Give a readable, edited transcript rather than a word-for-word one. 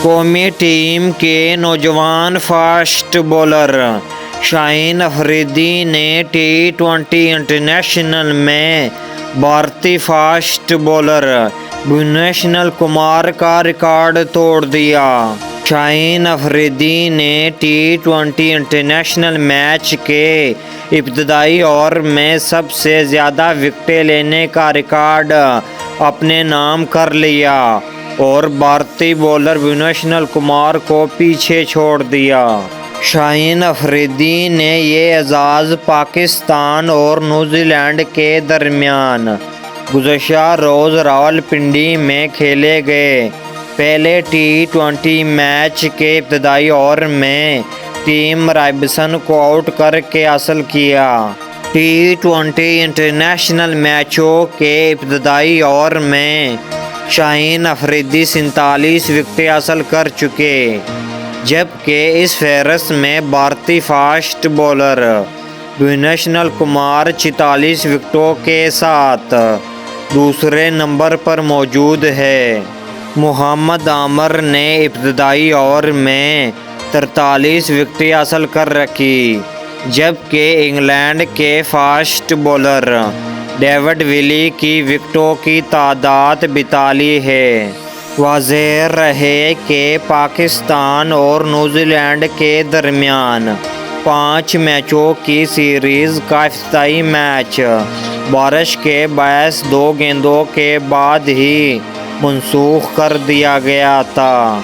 قومی ٹیم کے نوجوان فاسٹ بولر شاہین افریدی نے T20 انٹرنیشنل میں بھارتی فاسٹ بولر بھونیشور کمار کا ریکارڈ توڑ دیا۔ شاہین افریدی نے T20 انٹرنیشنل میچ کے ابتدائی اوور میں سب سے زیادہ وکٹیں لینے کا ریکارڈ اپنے نام کر لیا اور بھارتی بولر بھونیشور کمار کو پیچھے چھوڑ دیا۔ شاہین افریدی نے یہ اعزاز پاکستان اور نیوزی لینڈ کے درمیان گزشتہ روز راولپنڈی میں کھیلے گئے پہلے T20 میچ کے ابتدائی اوور میں ٹیم رابنسن کو آؤٹ کر کے حاصل کیا۔ T20 انٹرنیشنل میچوں کے ابتدائی اوور میں شاہین افریدی 47 وکٹیں حاصل کر چکے، جبکہ اس فہرست میں بھارتی فاسٹ بولر بھونیشور کمار 46 وکٹوں کے ساتھ دوسرے نمبر پر موجود ہے۔ محمد عامر نے ابتدائی اوور میں 43 وکٹیں حاصل کر رکھی، جبکہ انگلینڈ کے فاسٹ بولر ڈیوڈ ولی کی وکٹوں کی تعداد 42 ہے۔ واضح رہے کہ پاکستان اور نیوزی لینڈ کے درمیان 5 میچوں کی سیریز کا افتتاحی میچ بارش کے باعث 2 گیندوں کے بعد ہی منسوخ کر دیا گیا تھا۔